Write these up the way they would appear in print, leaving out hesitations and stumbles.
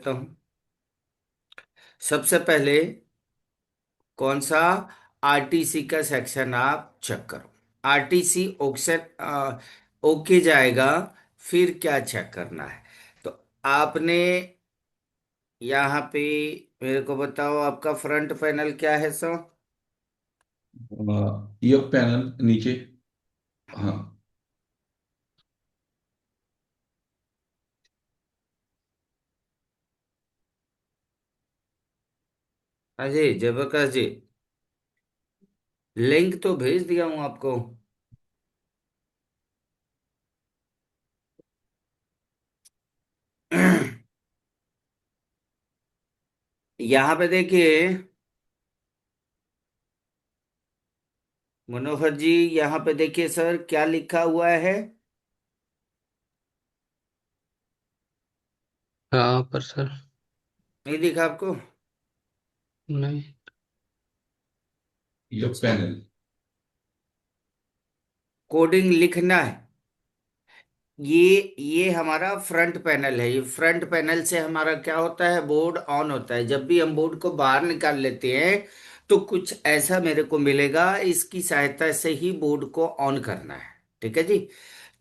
देता हूँ। सबसे पहले कौन सा आरटीसी का सेक्शन आप चेक करो। आरटीसी ऑक्शन ओके जाएगा। फिर क्या चेक करना है? तो आपने यहाँ पे मेरे को बताओ, आपका फ्रंट पैनल क्या है सो? ये पैनल नीचे। हाँ। अजय जयप्रकाश जी, लिंक तो भेज दिया हूँ आपको। यहाँ पे देखिए मनोहर जी, यहाँ पे देखिए सर क्या लिखा हुआ है। हाँ पर सर। नहीं दिखा आपको? नहीं। ये पैनल। कोडिंग लिखना है। ये हमारा फ्रंट पैनल है। ये फ्रंट पैनल से हमारा क्या होता है, बोर्ड ऑन होता है। जब भी हम बोर्ड को बाहर निकाल लेते हैं तो कुछ ऐसा मेरे को मिलेगा, इसकी सहायता से ही बोर्ड को ऑन करना है। ठीक है जी।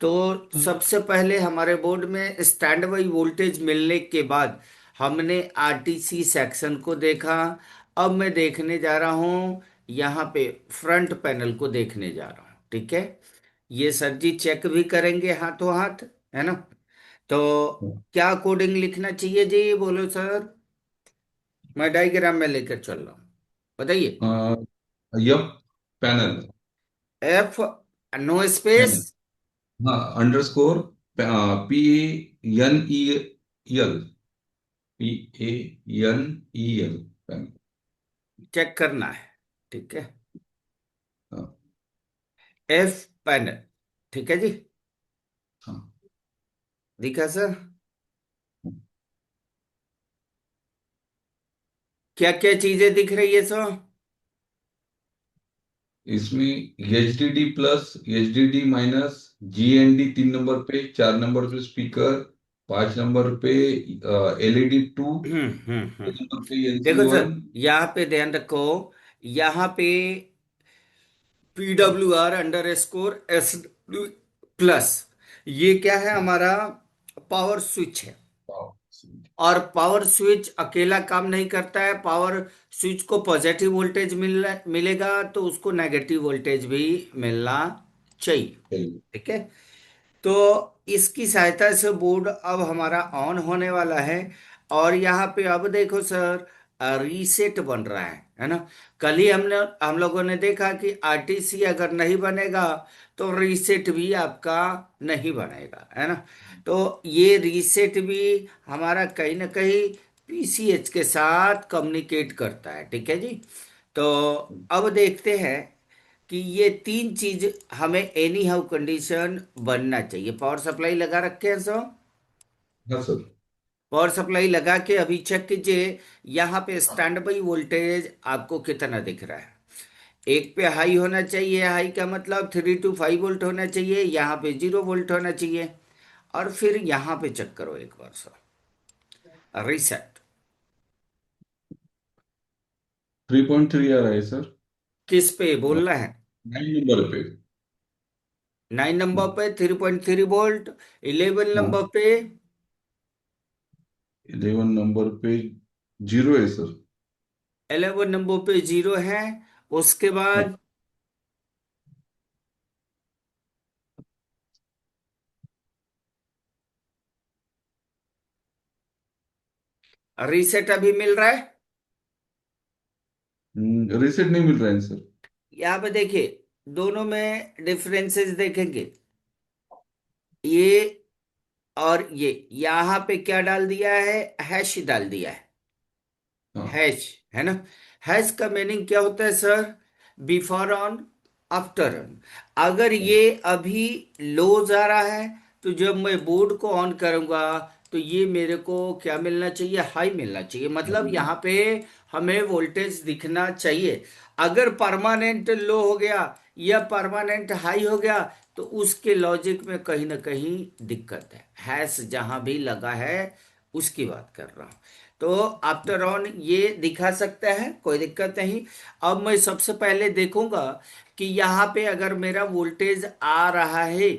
तो सबसे पहले हमारे बोर्ड में स्टैंड बाई वोल्टेज मिलने के बाद हमने आरटीसी सेक्शन को देखा। अब मैं देखने जा रहा हूँ, यहाँ पे फ्रंट पैनल को देखने जा रहा हूँ। ठीक है। ये सर जी चेक भी करेंगे हाथों हाथ, है ना? तो क्या कोडिंग लिखना चाहिए जी, बोलो सर। मैं डायग्राम में लेकर चल रहा हूँ, बताइए। ये panel. F, no space. Panel. हाँ, underscore PANEL। PANEL panel. Check करना है। ठीक है। हाँ। F panel. ठीक है जी। हाँ। दिखा सर? क्या क्या चीजें दिख रही है सर? इसमें HDD+ HDD-, GND 3 नंबर पे, 4 नंबर पे स्पीकर, 5 नंबर पे LED 2, हम्म। 6 नंबर पे एन सी देखो वन सर, यहाँ पे ध्यान रखो। यहाँ पे PWR_S+, ये क्या है हमारा? पावर स्विच है। और पावर स्विच अकेला काम नहीं करता है। पावर स्विच को पॉजिटिव वोल्टेज मिलेगा तो उसको नेगेटिव वोल्टेज भी मिलना चाहिए। ठीक है। तो इसकी सहायता से बोर्ड अब हमारा ऑन होने वाला है। और यहाँ पे अब देखो सर, रीसेट बन रहा है ना? कल ही हम लोगों ने देखा कि आरटीसी अगर नहीं बनेगा तो रीसेट भी आपका नहीं बनेगा, है ना? तो ये रीसेट भी हमारा कहीं ना कहीं पीसीएच के साथ कम्युनिकेट करता है। ठीक है जी। तो अब देखते हैं कि ये तीन चीज हमें एनी हाउ कंडीशन बनना चाहिए। पावर सप्लाई लगा रखे हैं सो? हाँ सर। पावर सप्लाई लगा के अभी चेक कीजिए। यहाँ पे स्टैंड बाई वोल्टेज आपको कितना दिख रहा है? एक पे हाई होना चाहिए। हाई का मतलब 3 to 5 वोल्ट होना चाहिए। यहाँ पे 0 वोल्ट होना चाहिए। और फिर यहाँ पे चेक करो एक बार सर, रीसेट। 3.3 आ रहा है सर। किस पे बोलना है? 9 नंबर पे। 9 नंबर पे 3.3 वोल्ट। 11 नंबर हाँ। पे? 11 नंबर पे 0 है सर। 11 नंबर पे 0 है। उसके हाँ। बाद रीसेट अभी मिल रहा है। रीसेट नहीं मिल रहा है सर। यहाँ पे देखिए, दोनों में डिफरेंसेस देखेंगे। ये और ये यहाँ पे क्या डाल दिया है? हैश डाल दिया है। हाँ। हैश, है ना? हैश का मीनिंग क्या होता है sir? Before on, after on. अगर हाँ। ये अभी लो जा रहा है तो जब मैं बोर्ड को ऑन करूंगा तो ये मेरे को क्या मिलना चाहिए? हाई मिलना चाहिए। मतलब यहाँ पे हमें वोल्टेज दिखना चाहिए। अगर परमानेंट लो हो गया या परमानेंट हाई हो गया तो उसके लॉजिक में कहीं ना कहीं दिक्कत है। हैश जहां भी लगा है उसकी बात कर रहा हूँ। तो आफ्टर ऑन ये दिखा सकता है, कोई दिक्कत नहीं। अब मैं सबसे पहले देखूंगा कि यहाँ पे अगर मेरा वोल्टेज आ रहा है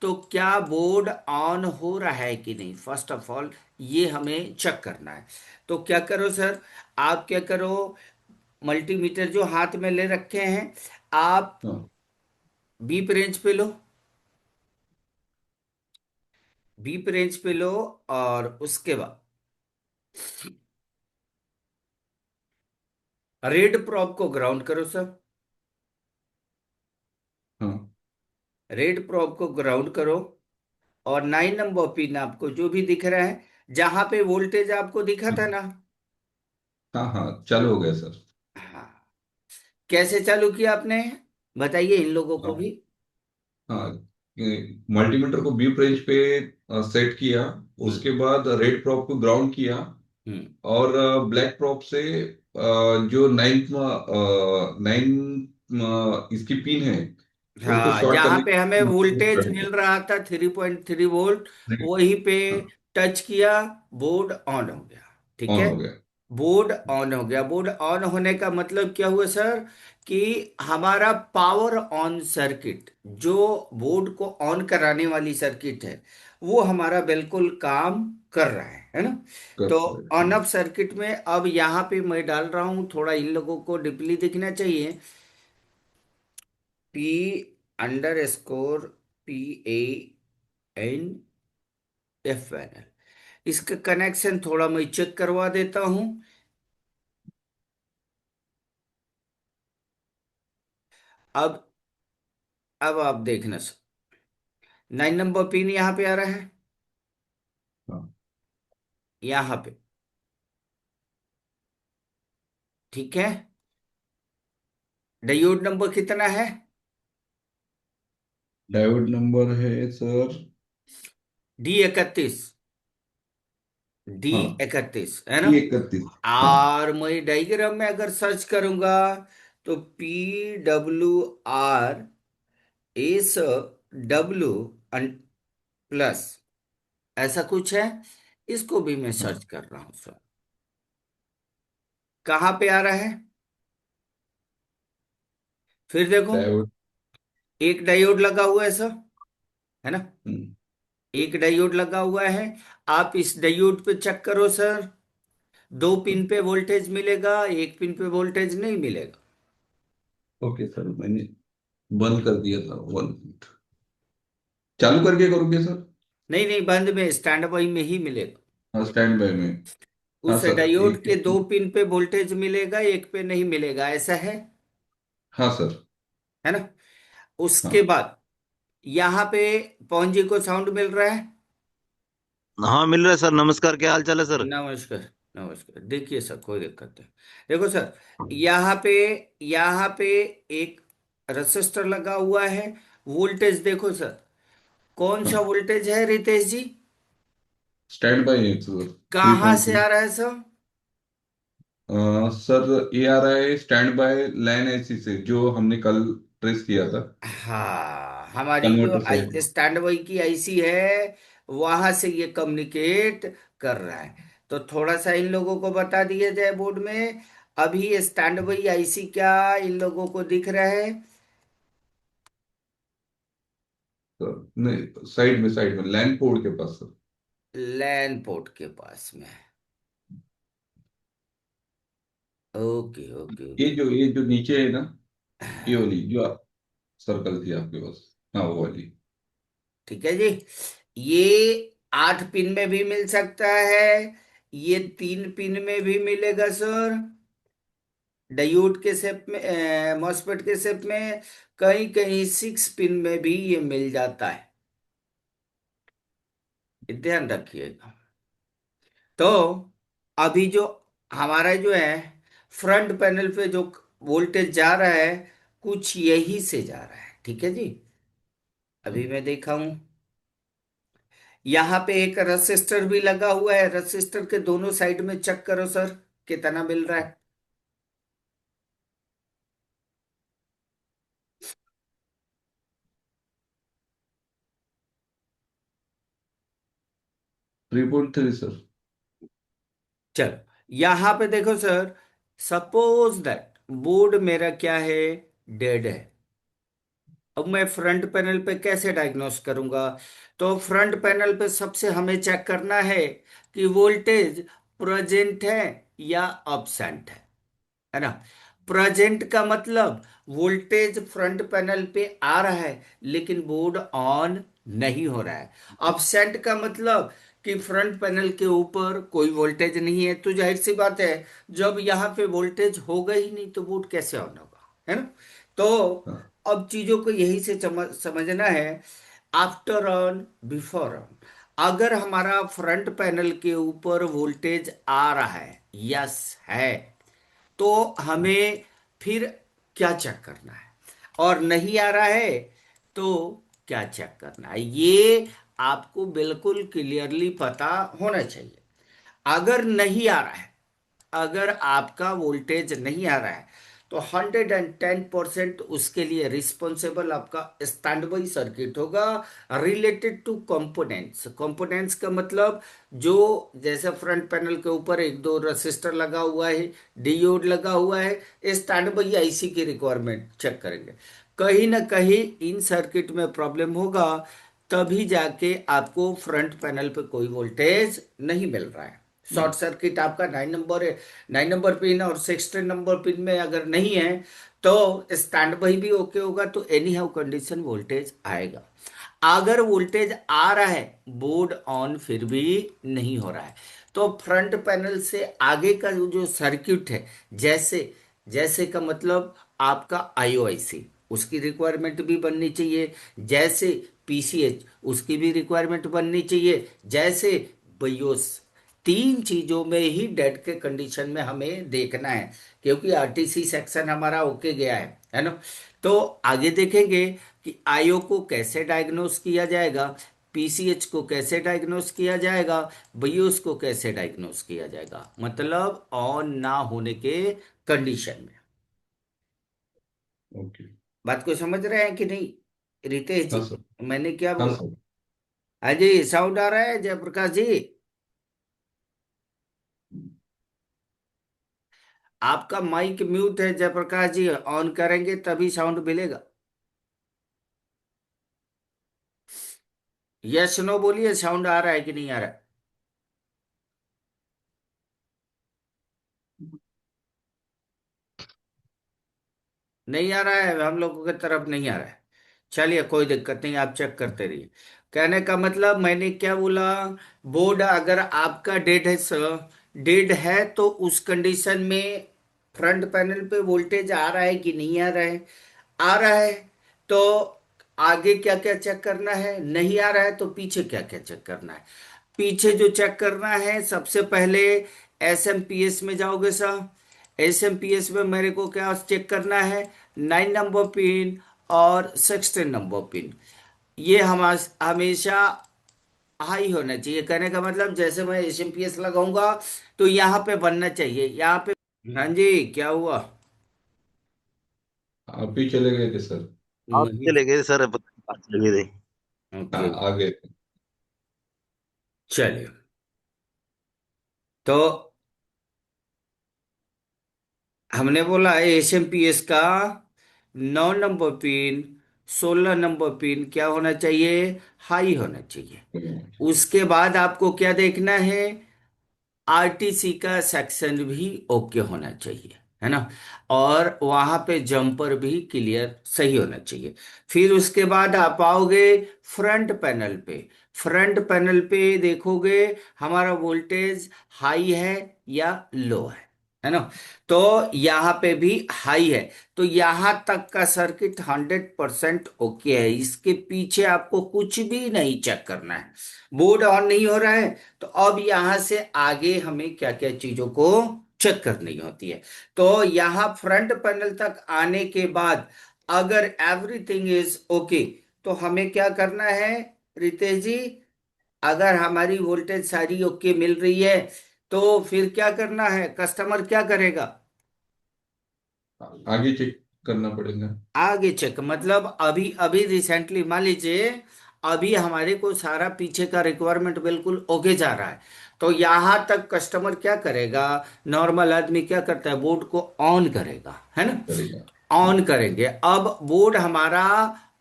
तो क्या बोर्ड ऑन हो रहा है कि नहीं, फर्स्ट ऑफ ऑल ये हमें चेक करना है। तो क्या करो सर, आप क्या करो, मल्टीमीटर जो हाथ में ले रखे हैं आप, हाँ बीप रेंज पे लो, बीप रेंज पे लो, और उसके बाद रेड प्रॉप को ग्राउंड करो सर। हाँ रेड प्रॉप को ग्राउंड करो, और 9 नंबर पिन आपको जो भी दिख रहा है, जहां पे वोल्टेज आपको दिखा था ना। हाँ हाँ, चालू हो गया सर। हाँ, कैसे चालू किया आपने, बताइए इन लोगों को हाँ भी। हाँ, मल्टीमीटर को बी रेंज पे सेट किया। हम्म। उसके बाद रेड प्रॉप को ग्राउंड किया। हम्म। और ब्लैक प्रॉप से जो नाइन्थ नाइन इसकी पिन है उसको हाँ, शॉर्ट जहां करने पे हमें वोल्टेज की। मिल रहा था 3.3 वोल्ट, वहीं पे हाँ, टच किया, बोर्ड ऑन हो गया। ठीक ऑन है, हो गया। बोर्ड ऑन हो गया। बोर्ड ऑन होने का मतलब क्या हुआ सर, कि हमारा पावर ऑन सर्किट, जो बोर्ड को ऑन कराने वाली सर्किट है, वो हमारा बिल्कुल काम कर रहा है ना। कर तो रहे ऑन हैं। ऑफ सर्किट में अब यहाँ पे मैं डाल रहा हूँ, थोड़ा इन लोगों को डिपली दिखना चाहिए, P_, PANFNL। इसका कनेक्शन थोड़ा मैं चेक करवा देता हूं। अब अब आप देखना सर, 9 नंबर पिन यहाँ पे आ रहा है, हाँ, यहाँ पे। ठीक है, डायोड नंबर कितना है, डायोड नंबर है सर। D31, डी हाँ, 31 है ना। P31। हाँ, और मैं डायग्राम में अगर सर्च करूंगा तो PWR_S_W ऐसा कुछ है, इसको भी मैं हाँ, सर्च कर रहा हूँ सर। कहाँ पे आ रहा है, फिर देखो, डायोड। एक डायोड लगा हुआ है सर, है ना, हम्म, एक डायोड लगा हुआ है। आप इस डायोड पे चेक करो सर, 2 पिन पे वोल्टेज मिलेगा, एक पिन पे वोल्टेज नहीं मिलेगा। ओके सर, मैंने बंद कर दिया था। 1 मिनट, चालू करके करोगे सर? नहीं नहीं, बंद में, स्टैंड बाई में ही मिलेगा। हाँ, स्टैंड बाय में। हाँ उस सर, डायोड एक। के 2 पिन पे वोल्टेज मिलेगा, एक पे नहीं मिलेगा, ऐसा हाँ सर। है ना। उसके हाँ बाद यहाँ पे पवन जी को साउंड मिल रहा है। हाँ मिल रहा है सर। नमस्कार, क्या हाल चाल है सर? नमस्कार, नमस्कार। देखिए सर, कोई दिक्कत नहीं। देखो सर, यहाँ पे एक रजिस्टर लगा हुआ है। वोल्टेज देखो सर, कौन सा हाँ, वोल्टेज है रितेश जी, स्टैंड बाय है सर। थ्री कहाँ पॉइंट से थ्री आ रहा है सर। सर, ये आ रहा है स्टैंड बाय लाइन ऐसी से जो हमने कल ट्रेस किया था। हाँ, हमारी जो कन्वर्टर से। स्टैंड बाई की आईसी है, वहां से ये कम्युनिकेट कर रहा है। तो थोड़ा सा इन लोगों को बता दिया जाए बोर्ड में, अभी ये स्टैंड बाई आईसी क्या इन लोगों को दिख रहा है, सर नहीं, साइड में लैंड पोर्ट के पास सर। लैन पोर्ट के पास में है। ओके ओके ये ओके। जो ये जो नीचे है ना, ये वाली जो सर्कल थी आपके पास। हाँ, वो वाली। ठीक है जी, ये 8 पिन में भी मिल सकता है, ये 3 पिन में भी मिलेगा सर, डायोड के शेप में, मॉसफेट के शेप में, कहीं कहीं 6 पिन में भी ये मिल जाता है, ये ध्यान रखिएगा। तो अभी जो हमारा जो है फ्रंट पैनल पे जो वोल्टेज जा रहा है, कुछ यही से जा रहा है। ठीक है जी, अभी मैं देखा हूं, यहाँ पे एक रसिस्टर भी लगा हुआ है, रसिस्टर के दोनों साइड में चेक करो सर, कितना मिल रहा है। 3.3 सर। चलो यहां पे देखो सर, सपोज दैट बोर्ड मेरा क्या है, डेड है। अब मैं फ्रंट पैनल पे कैसे डायग्नोस करूंगा? तो फ्रंट पैनल पे सबसे हमें चेक करना है कि वोल्टेज प्रेजेंट है या अब्सेंट है ना। प्रेजेंट का मतलब वोल्टेज फ्रंट पैनल पे आ रहा है लेकिन बोर्ड ऑन नहीं हो रहा है। अब्सेंट का मतलब कि फ्रंट पैनल के ऊपर कोई वोल्टेज नहीं है। तो जाहिर सी बात है, जब यहाँ पे वोल्टेज होगा ही नहीं तो बोर्ड कैसे ऑन होगा, है ना। तो हाँ, अब चीजों को यही से समझना है, आफ्टर ऑन बिफोर ऑन। अगर हमारा फ्रंट पैनल के ऊपर वोल्टेज आ रहा है, यस है, तो हमें फिर क्या चेक करना है, और नहीं आ रहा है तो क्या चेक करना है, ये आपको बिल्कुल क्लियरली पता होना चाहिए। अगर नहीं आ रहा है, अगर आपका वोल्टेज नहीं आ रहा है, तो 110% उसके लिए रिस्पॉन्सिबल आपका स्टैंड बाई सर्किट होगा, रिलेटेड टू कंपोनेंट्स। कंपोनेंट्स का मतलब जो, जैसे फ्रंट पैनल के ऊपर एक दो रजिस्टर लगा हुआ है, डियोड लगा हुआ है, स्टैंड बाई आईसी की रिक्वायरमेंट चेक करेंगे। कहीं ना कहीं इन सर्किट में प्रॉब्लम होगा, तभी जाके आपको फ्रंट पैनल पे कोई वोल्टेज नहीं मिल रहा है। शॉर्ट सर्किट आपका 9 नंबर है, 9 नंबर पिन और 16 नंबर पिन में अगर नहीं है तो स्टैंड बाई भी ओके होगा, तो एनी हाउ कंडीशन वोल्टेज आएगा। अगर वोल्टेज आ रहा है, बोर्ड ऑन फिर भी नहीं हो रहा है, तो फ्रंट पैनल से आगे का जो सर्किट है, जैसे जैसे का मतलब आपका आईओआईसी, उसकी रिक्वायरमेंट भी बननी चाहिए। जैसे पीसीएच, उसकी भी रिक्वायरमेंट बननी चाहिए। जैसे बायोस, तीन चीजों में ही डेड के कंडीशन में हमें देखना है, क्योंकि आरटीसी सेक्शन हमारा ओके गया है ना। तो आगे देखेंगे कि आईओ को कैसे डायग्नोस किया जाएगा, पीसीएच को कैसे डायग्नोस किया जाएगा, बायोस को कैसे डायग्नोस किया जाएगा, मतलब ऑन ना होने के कंडीशन में। ओके। बात को समझ रहे हैं कि नहीं रितेश हाँ जी? सर। मैंने क्या हाँ बोला? सर। हाँ जी, साउंड आ रहा है जयप्रकाश जी? आपका माइक म्यूट है जयप्रकाश जी, ऑन करेंगे तभी साउंड मिलेगा। यस नो बोलिए, साउंड आ रहा है कि नहीं आ रहा है? नहीं आ रहा है, हम लोगों की तरफ नहीं आ रहा है। चलिए कोई दिक्कत नहीं, आप चेक करते रहिए। कहने का मतलब मैंने क्या बोला, बोर्ड अगर आपका डेड है सर, डेड है तो उस कंडीशन में फ्रंट पैनल पे वोल्टेज आ रहा है कि नहीं आ रहा है? आ रहा है तो आगे क्या क्या चेक करना है, नहीं आ रहा है तो पीछे क्या क्या चेक करना है। पीछे जो चेक करना है, सबसे पहले एसएमपीएस में जाओगे सर। एसएमपीएस में मेरे को क्या चेक करना है, 9 नंबर पिन और 16 नंबर पिन, ये हम हमेशा हाई होना चाहिए। कहने का मतलब जैसे मैं एसएमपीएस लगाऊंगा तो यहाँ पे बनना चाहिए, यहाँ पे। हाँ जी, क्या हुआ? आप ही चले गए थे सर। आप नहीं। चले गए सर, पता नहीं कहाँ चले गए थे। ओके, हाँ, आ गए थे। चलिए। तो हमने बोला एसएमपीएस का 9 नंबर पिन, 16 नंबर पिन क्या होना चाहिए, हाई होना चाहिए। उसके बाद आपको क्या देखना है, आरटीसी का सेक्शन भी ओके होना चाहिए, है ना। और वहां पे जंपर भी क्लियर सही होना चाहिए। फिर उसके बाद आप आओगे फ्रंट पैनल पे। फ्रंट पैनल पे देखोगे हमारा वोल्टेज हाई है या लो है ना। तो यहाँ पे भी हाई है, तो यहाँ तक का सर्किट 100% ओके है। इसके पीछे आपको कुछ भी नहीं चेक करना है, बोर्ड ऑन नहीं हो रहा है। तो अब यहां से आगे हमें क्या क्या चीजों को चेक करनी होती है। तो यहां फ्रंट पैनल तक आने के बाद अगर एवरीथिंग इज ओके, तो हमें क्या करना है रितेश जी? अगर हमारी वोल्टेज सारी ओके मिल रही है तो फिर क्या करना है, कस्टमर क्या करेगा? आगे चेक करना पड़ेगा। आगे चेक मतलब अभी अभी रिसेंटली मान लीजिए, अभी हमारे को सारा पीछे का रिक्वायरमेंट बिल्कुल ओके जा रहा है, तो यहां तक कस्टमर क्या करेगा, नॉर्मल आदमी क्या करता है, बोर्ड को ऑन करेगा, है ना। करेगा। ऑन करेंगे, अब बोर्ड हमारा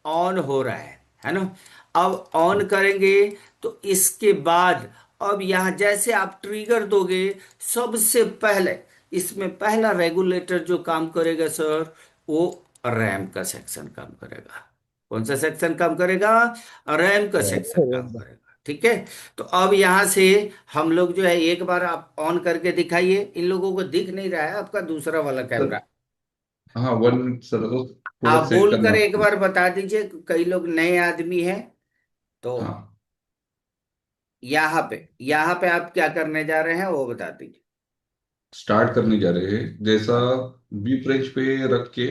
ऑन हो रहा है ना। अब ऑन करेंगे तो इसके बाद अब यहां जैसे आप ट्रिगर दोगे, सबसे पहले इसमें पहला रेगुलेटर जो काम करेगा सर, वो रैम का सेक्शन काम करेगा। कौन सा सेक्शन काम करेगा, रैम का सेक्शन काम करेगा, ठीक है। तो अब यहां से हम लोग जो है, एक बार आप ऑन करके दिखाइए, इन लोगों को दिख नहीं रहा है आपका दूसरा वाला सर कैमरा। हाँ, 1 मिनट सर, वो थोड़ा आप सेट करना बोलकर एक होगा। बार बता दीजिए, कई लोग नए आदमी हैं तो। हाँ, यहाँ पे आप क्या करने जा रहे हैं वो बता दीजिए। स्टार्ट करने जा रहे हैं। जैसा हाँ, बी फ्रेंच पे रख के,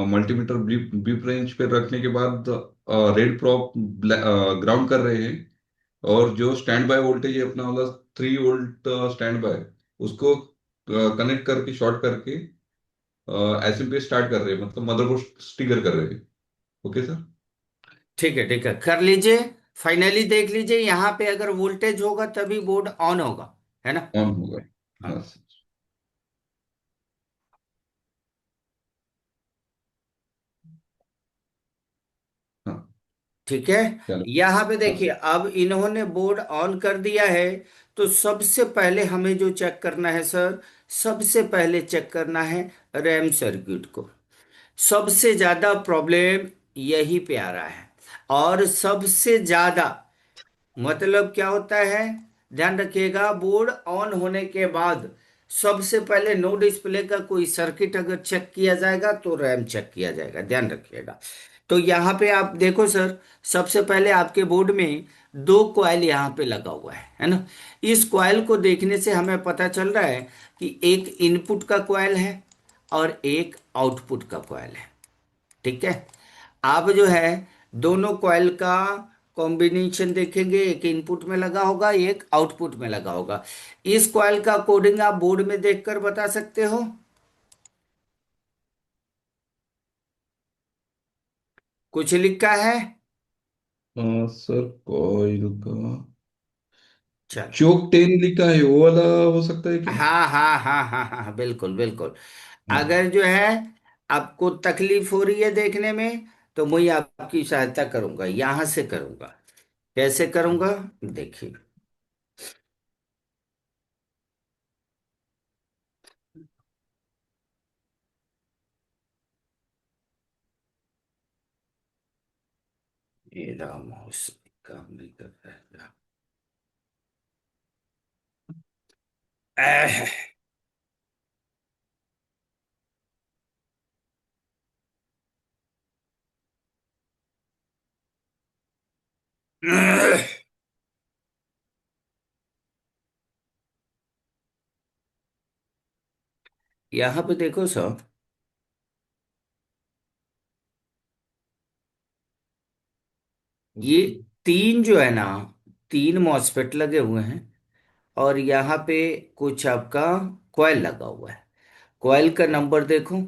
मल्टीमीटर बी फ्रेंच पे रखने के बाद रेड प्रॉप ग्राउंड कर रहे हैं। और जो स्टैंड बाय वोल्टेज है अपना वाला 3 वोल्ट स्टैंड बाय, उसको कनेक्ट करके शॉर्ट करके एसएमपी स्टार्ट कर रहे हैं, मतलब मदरबोर्ड स्टिकर कर रहे हैं। Okay sir. ठीक है, ठीक है, कर लीजिए। फाइनली देख लीजिए, यहाँ पे अगर वोल्टेज होगा तभी बोर्ड ऑन होगा, है ना। ऑन होगा। हाँ हाँ, सर। हाँ, ठीक है। चलो। यहाँ पे हाँ देखिए, सर। अब इन्होंने बोर्ड ऑन कर दिया है। तो सबसे पहले हमें जो चेक करना है सर, सबसे पहले चेक करना है रैम सर्किट को। सबसे ज्यादा प्रॉब्लम यही पे आ रहा है। और सबसे ज्यादा मतलब क्या होता है, ध्यान रखिएगा, बोर्ड ऑन होने के बाद सबसे पहले नो डिस्प्ले का कोई सर्किट अगर चेक किया जाएगा तो रैम चेक किया जाएगा, ध्यान रखिएगा। तो यहाँ पे आप देखो सर, सबसे पहले आपके बोर्ड में दो कॉइल यहाँ पे लगा हुआ है ना। इस कॉइल को देखने से हमें पता चल रहा है कि एक इनपुट का कॉइल है और एक आउटपुट का कॉइल है, ठीक है। आप जो है दोनों कॉइल का कॉम्बिनेशन देखेंगे, एक इनपुट में लगा होगा, एक आउटपुट में लगा होगा। इस कॉइल का कोडिंग आप बोर्ड में देखकर बता सकते हो, कुछ लिखा है। सर कॉइल का चलो, चोक 10 लिखा है, वो वाला हो सकता है क्या? हाँ हाँ हाँ हाँ हाँ, बिल्कुल बिल्कुल। हाँ। अगर जो है आपको तकलीफ हो रही है देखने में, तो मैं आपकी सहायता करूंगा, यहां से करूंगा। कैसे करूंगा, देखिए। ये राम काम नहीं कर रहा है। यहाँ पे देखो सर, ये तीन जो है ना, तीन मॉसफेट लगे हुए हैं। और यहाँ पे कुछ आपका कॉइल लगा हुआ है। कॉइल का नंबर देखो,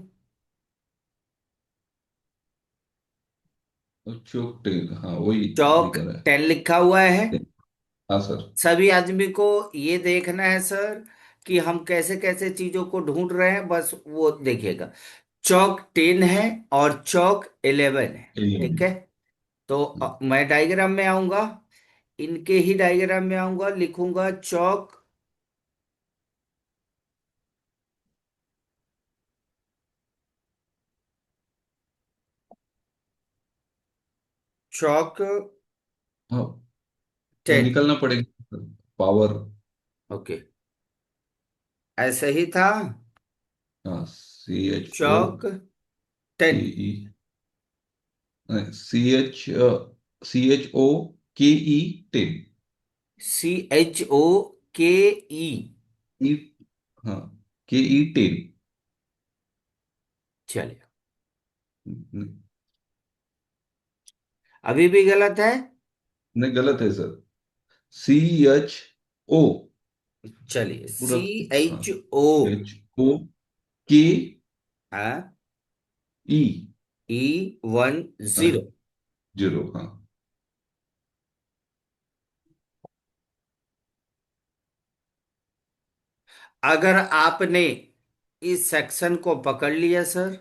चोक 10, हाँ वही चौक दिखा रहा 10 लिखा हुआ है। है। हाँ सर। सभी आदमी को ये देखना है सर कि हम कैसे कैसे चीजों को ढूंढ रहे हैं, बस वो देखिएगा। चौक 10 है और चौक 11 है, ठीक 11। है। तो मैं डायग्राम में आऊंगा, इनके ही डायग्राम में आऊंगा, लिखूंगा चौक, चौक हाँ, वो 10। निकलना पड़ेगा पावर। ओके, ऐसे ही था। हाँ, CHO चौक के 10, ई, CHO KE 10। CHOKE। ई, हाँ, KE 10। चलिए, अभी भी गलत है। नहीं, गलत है सर। CHO चलिए, पूरा। हाँ, CHO, हाँ, HOKE E10। 0। हाँ। अगर आपने इस सेक्शन को पकड़ लिया सर,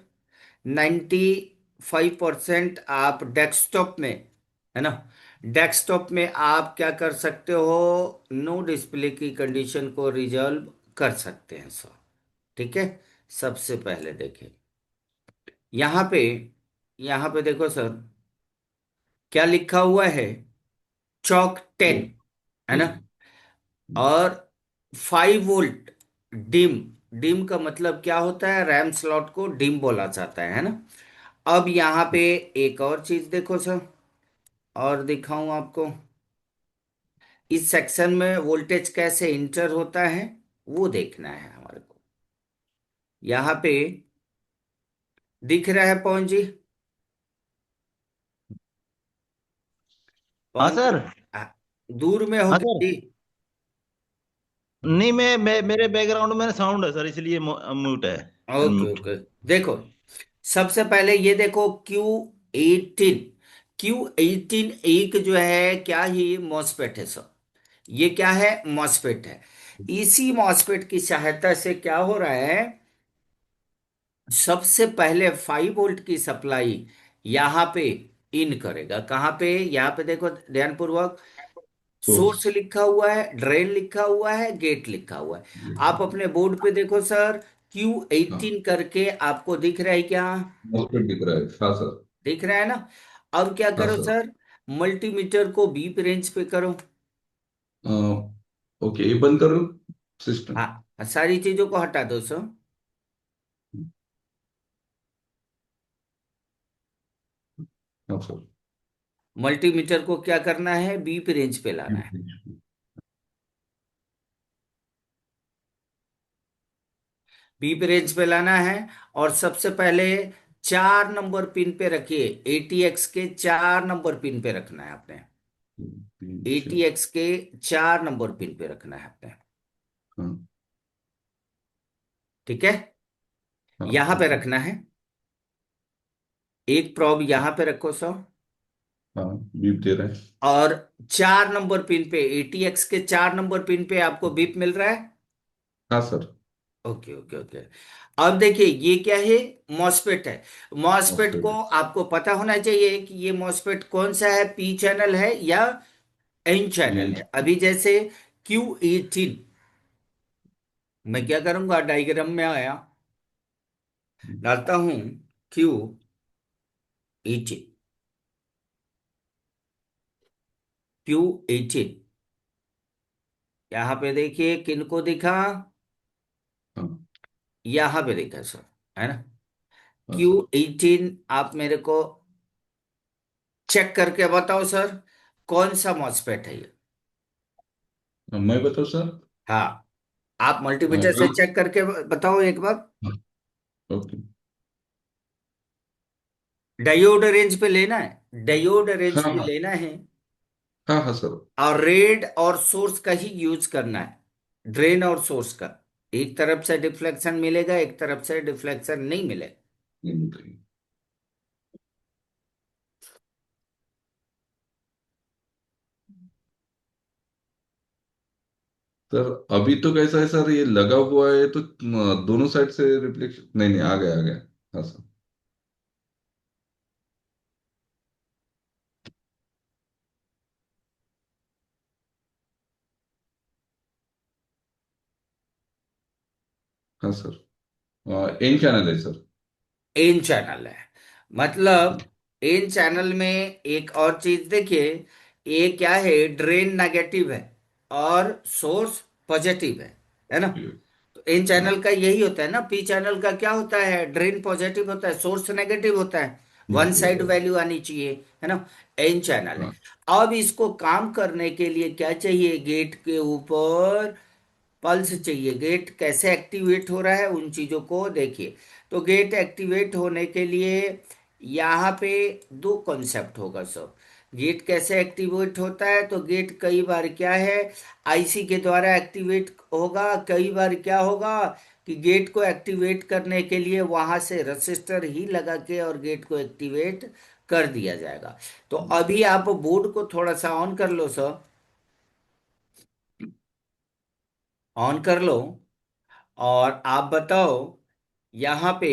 95% आप डेस्कटॉप में, है ना, डेस्कटॉप में आप क्या कर सकते हो, नो डिस्प्ले की कंडीशन को रिजॉल्व कर सकते हैं सर। ठीक है। सबसे पहले देखें यहाँ पे, यहाँ पे देखो सर, क्या लिखा हुआ है, चौक 10, है ना, और 5 वोल्ट डिम। डिम का मतलब क्या होता है, रैम स्लॉट को डिम बोला जाता है ना। अब यहाँ पे एक और चीज देखो सर, और दिखाऊं आपको, इस सेक्शन में वोल्टेज कैसे इंटर होता है वो देखना है हमारे को। यहाँ पे दिख रहा है पवन जी? हाँ पवन जी, सर। आ, दूर में हो हाँ क्या सर। जी? नहीं, मेरे बैकग्राउंड में साउंड है सर, इसलिए म्यूट है। Okay unmute. ओके। देखो, सबसे पहले ये देखो Q18। Q18 एक जो है क्या ही मॉसफेट है सर, ये क्या है, मॉसफेट है। इसी मॉसफेट की सहायता से क्या हो रहा है, सबसे पहले 5 वोल्ट की सप्लाई यहाँ पे इन करेगा। कहाँ पे, यहाँ पे देखो ध्यानपूर्वक, सोर्स। सोर्स लिखा हुआ है, ड्रेन लिखा हुआ है, गेट लिखा हुआ है। आप अपने बोर्ड पे देखो सर, हाँ, Q18 करके आपको दिख रहा है क्या? मॉस्फेट दिख रहा है, हाँ सर। दिख रहा है ना। अब क्या हाँ करो सर। सर, मल्टीमीटर को बीप रेंज पे करो। अ, ओके, ये बंद करो सिस्टम। हाँ, सारी चीजों को हटा दो सर। हाँ सर। मल्टीमीटर को क्या करना है, बीप रेंज पे लाना है। बीप रेंज पे लाना है, और सबसे पहले 4 नंबर पिन पे रखिए। ATX के 4 नंबर पिन पे रखना है आपने। अच्छा। ATX के 4 नंबर पिन पे रखना है आपने। हाँ ठीक है, हाँ। यहां पे ओके। रखना है। एक प्रॉब यहां पे रखो सर, हाँ, बीप दे रहा है। और 4 नंबर पिन पे, ATX के 4 नंबर पिन पे आपको बीप मिल रहा है। हाँ सर। Okay okay okay. अब देखिए ये क्या है, मॉसफेट है। मॉसफेट को मॉस्फेट। आपको पता होना चाहिए कि ये मॉसफेट कौन सा है, पी चैनल है या एन चैनल ये है। अभी जैसे Q18, मैं क्या करूंगा, डायग्राम में आया, डालता हूं Q18, Q18, यहाँ पे देखिए किनको दिखा, हाँ यहाँ पे देखा सर, है ना। हाँ सर। Q18 आप मेरे को चेक करके बताओ सर, कौन सा मॉसफेट है ये? मैं बताऊँ सर? हाँ, आप मल्टीमीटर से ग्राउंड। चेक करके बताओ एक बार। हाँ, ओके। डायोड रेंज पे लेना है, डायोड रेंज हाँ पे हाँ। लेना है, हाँ हाँ सर। और रेड और सोर्स का ही यूज करना है, ड्रेन और सोर्स का। एक तरफ से डिफ्लेक्शन मिलेगा, एक तरफ से डिफ्लेक्शन नहीं मिलेगा। ये बताइए। सर अभी तो कैसा है सर, ये लगा हुआ है तो दोनों साइड से रिफ्लेक्शन नहीं, नहीं, आ गया आ गया। हाँ सर। हाँ सर। एन चैनल है सर। एन चैनल है, मतलब एन चैनल में एक और चीज देखिए, ये क्या है, ड्रेन नेगेटिव है और सोर्स पॉजिटिव है ना। तो एन हाँ, चैनल का यही होता है ना, पी चैनल का क्या होता है, ड्रेन पॉजिटिव होता है, सोर्स नेगेटिव होता है, वन नेगेटिव साइड होता वैल्यू आनी चाहिए, है ना। एन चैनल है। है। हाँ। अब इसको काम करने के लिए क्या चाहिए, गेट के ऊपर पल्स चाहिए। गेट कैसे एक्टिवेट हो रहा है उन चीजों को देखिए। तो गेट एक्टिवेट होने के लिए यहाँ पे दो कॉन्सेप्ट होगा सर। गेट कैसे एक्टिवेट होता है, तो गेट कई बार क्या है, आईसी के द्वारा एक्टिवेट होगा, कई बार क्या होगा कि गेट को एक्टिवेट करने के लिए वहां से रजिस्टर ही लगा के और गेट को एक्टिवेट कर दिया जाएगा। तो अभी आप बोर्ड को थोड़ा सा ऑन कर लो सर, ऑन कर लो। और आप बताओ, यहाँ पे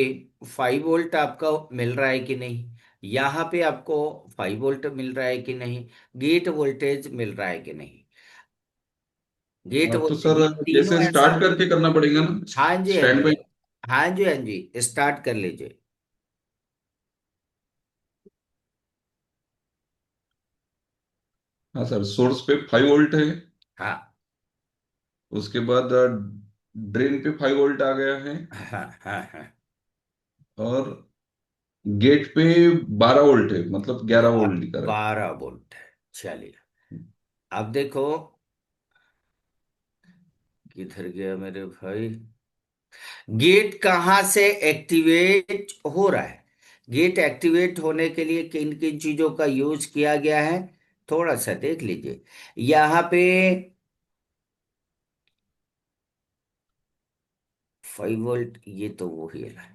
5 वोल्ट आपका मिल रहा है कि नहीं, यहाँ पे आपको 5 वोल्ट मिल रहा है कि नहीं, गेट वोल्टेज मिल रहा है कि नहीं, गेट तो वोल्टेज, सर ये तीनों जैसे ऐसा। स्टार्ट करके करना पड़ेगा ना, हाँ जी, हाँ स्टैंड जी, बाई। हाँ जी, हाँ जी, स्टार्ट कर लीजिए। हाँ सर, सोर्स पे 5 वोल्ट है। हाँ, उसके बाद ड्रेन पे 5 वोल्ट आ गया है। हाँ, हाँ, हाँ। और गेट पे 12 वोल्ट है, मतलब 11 वोल्ट दिखा रहा 12 वोल्ट है। चलिए, है। अब देखो, किधर गया मेरे भाई, गेट कहाँ से एक्टिवेट हो रहा है, गेट एक्टिवेट होने के लिए किन किन चीजों का यूज किया गया है, थोड़ा सा देख लीजिए। यहाँ पे 5 वोल्ट, ये तो वो ही है,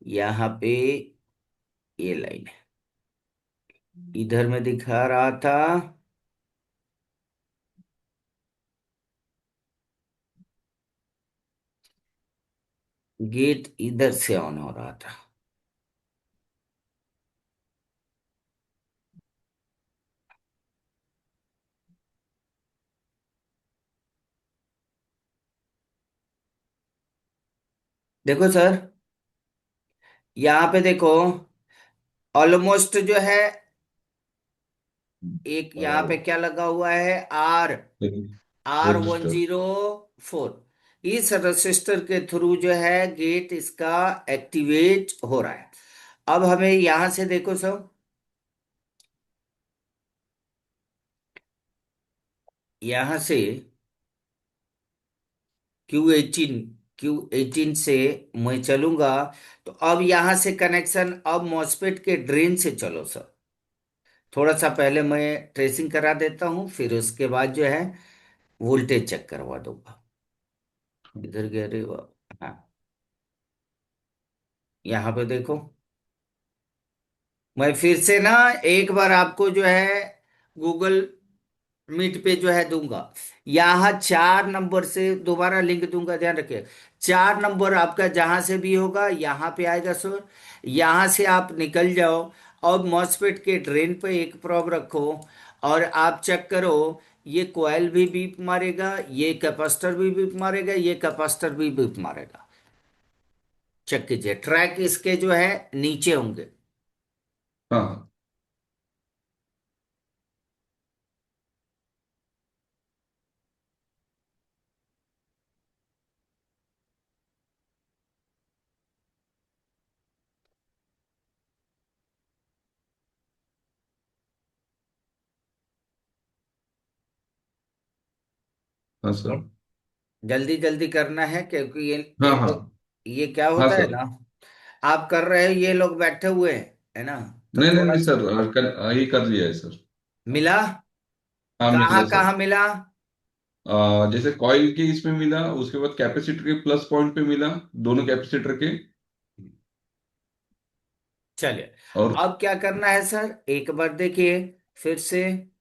यहाँ पे ये लाइन है, इधर में दिखा रहा था, गेट इधर से ऑन हो रहा था। देखो सर, यहाँ पे देखो, ऑलमोस्ट जो है, एक यहाँ पे क्या लगा हुआ है, R, one register. Zero four इस रजिस्टर के थ्रू जो है गेट इसका एक्टिवेट हो रहा है। अब हमें यहां से देखो सब, यहां से Q18, Q18 से मैं चलूंगा, तो अब यहां से कनेक्शन, अब मॉसफेट के ड्रेन से चलो सर, थोड़ा सा पहले मैं ट्रेसिंग करा देता हूं, फिर उसके बाद जो है वोल्टेज चेक करवा दूंगा। इधर गए रे हाँ, यहाँ पे देखो, मैं फिर से ना एक बार आपको जो है गूगल मीट पे जो है दूंगा, यहाँ 4 नंबर से दोबारा लिंक दूंगा, ध्यान रखिए। 4 नंबर आपका जहां से भी होगा यहाँ पे आएगा सर, यहाँ से आप निकल जाओ, और मॉसफेट के ड्रेन पे एक प्रोब रखो, और आप चेक करो, ये कोयल भी बीप मारेगा, ये कैपेसिटर भी बीप मारेगा, ये कैपेसिटर भी बीप मारेगा। चेक कीजिए, ट्रैक इसके जो है नीचे होंगे। हाँ हाँ सर। जल्दी जल्दी करना है, क्योंकि ये हाँ हाँ। लोग, ये क्या हाँ होता है सर। ना, आप कर रहे हो, ये लोग बैठे हुए हैं, है ना, तो नहीं नहीं थोड़ा नहीं सा सर, ये कर दिया है सर। मिला, हाँ मिल कहाँ रहा सर। कहाँ मिला, जैसे कॉइल के इसमें मिला, उसके बाद कैपेसिटर के प्लस पॉइंट पे मिला, दोनों कैपेसिटर के। चलिए। और अब क्या करना है सर, एक बार देखिए फिर से,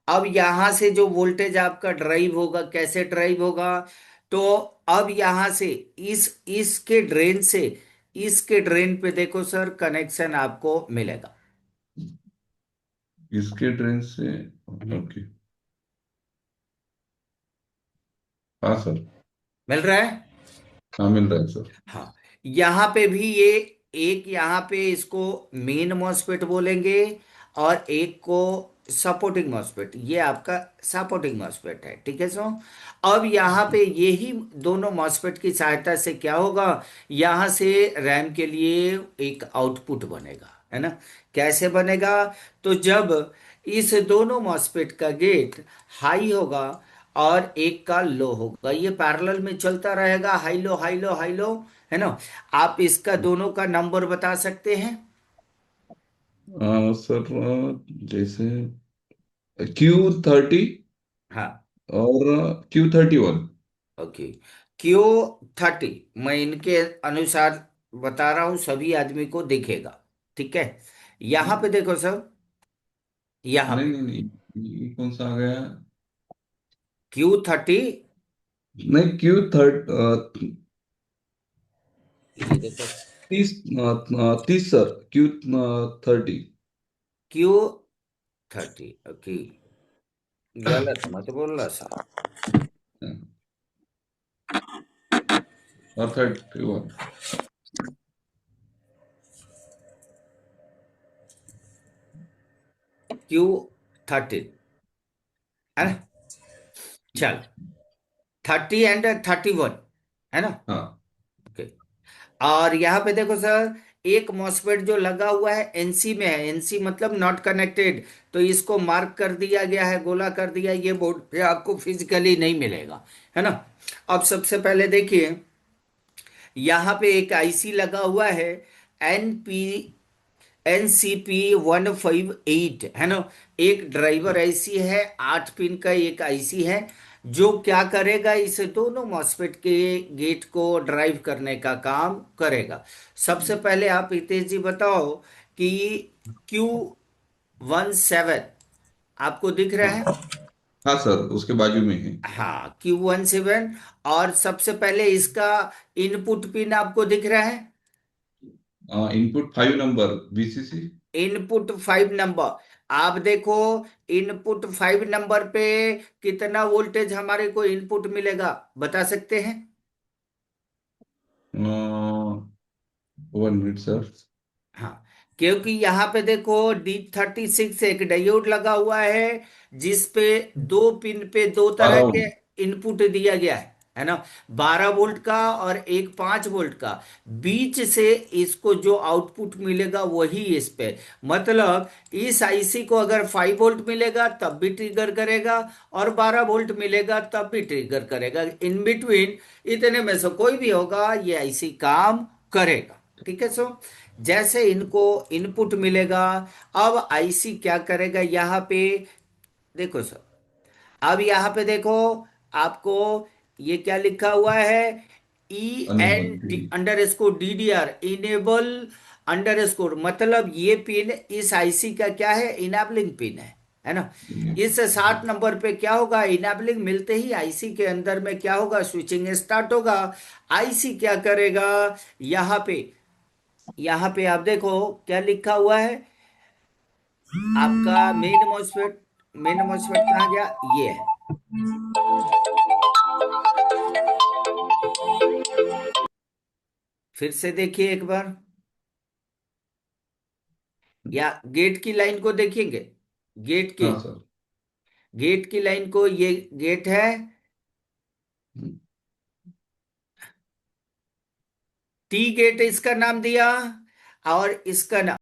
अब यहां से जो वोल्टेज आपका ड्राइव होगा, कैसे ड्राइव होगा, तो अब यहां से इसके ड्रेन से इसके ड्रेन पे देखो सर, कनेक्शन आपको मिलेगा। इसके ड्रेन से। हम्म, ओके। हाँ सर। मिल रहा है। हाँ मिल रहा है सर। हाँ, यहाँ पे भी ये, एक यहाँ पे इसको मेन मॉसफेट बोलेंगे, और एक को सपोर्टिंग मॉसफेट, ये आपका सपोर्टिंग मॉसफेट है, ठीक है सो। अब यहाँ पे यही दोनों मॉसफेट की सहायता से क्या होगा, यहाँ से रैम के लिए एक आउटपुट बनेगा, है ना, कैसे बनेगा, तो जब इस दोनों मॉसफेट का गेट हाई होगा और एक का लो होगा, ये पैरेलल में चलता रहेगा, high low high low high low, है ना। आप इसका दोनों का नंबर बता सकते हैं। सर जैसे Q30 हाँ, और Q31। ओके, क्यू 30, मैं इनके अनुसार बता रहा हूं, सभी आदमी को दिखेगा, ठीक है। यहां पे देखो सर, यहां नहीं पे नहीं नहीं, ये कौन सा आ गया? Q30, नहीं, Q30। ये देखो 30 सर, Q30। Q30, okay. गलत मत बोलना सर। और 31। Q13 है ना। चल, 30 and 31 है ना। हाँ ओके। और यहाँ पे देखो सर, एक मॉसफेट जो लगा हुआ है एनसी में है, एनसी मतलब नॉट कनेक्टेड, तो इसको मार्क कर दिया गया है, गोला कर दिया, ये बोर्ड पे आपको फिजिकली नहीं मिलेगा, है ना। अब सबसे पहले देखिए, यहाँ पे एक आईसी लगा हुआ है, NCP1508 है ना। एक ड्राइवर आईसी है, 8 पिन का एक आईसी है, जो क्या करेगा, इस दोनों मॉसफेट के गेट को ड्राइव करने का काम करेगा। सबसे पहले आप हितेश जी बताओ कि Q17 आपको दिख रहा हाँ है। हाँ सर, उसके बाजू में है। हाँ, Q17। और सबसे पहले इसका इनपुट पिन आपको दिख रहा है। Input 5 number VCC। Input 5 number, आप देखो, इनपुट 5 नंबर पे कितना वोल्टेज हमारे को इनपुट मिलेगा, बता सकते हैं। 1 मिनट सर। हाँ, क्योंकि यहाँ पे देखो D36 एक डायोड लगा हुआ है, जिस पे 2 पिन पे दो तरह 12 के इनपुट दिया गया है ना। 12 वोल्ट का और एक 5 वोल्ट का। बीच से इसको जो आउटपुट मिलेगा वही इस पे, मतलब इस आईसी को अगर 5 वोल्ट मिलेगा तब भी ट्रिगर करेगा, और 12 वोल्ट मिलेगा तब भी ट्रिगर करेगा। इन बिटवीन इतने में से कोई भी होगा, ये आईसी काम करेगा। ठीक है सो, जैसे इनको इनपुट मिलेगा, अब आईसी क्या करेगा, यहाँ पे देखो सर, अब यहाँ पे देखो, आपको ये क्या लिखा हुआ है, enable EN DD। Underscore DDR, enable underscore, मतलब ये पिन इस आईसी का क्या है, इनेबलिंग पिन है ना। इस 7 नंबर पे क्या होगा, इनेबलिंग मिलते ही आईसी के अंदर में क्या होगा, स्विचिंग स्टार्ट होगा। आईसी क्या करेगा, यहाँ पे, यहाँ पे आप देखो क्या लिखा हुआ है, आपका मेन मॉस्फेट कहाँ गया, ये है। फिर से देखिए एक बार, या गेट की लाइन को देखेंगे, गेट की हाँ सर। गेट की लाइन को, ये गेट है, टी गेट इसका नाम दिया, और इसका नाम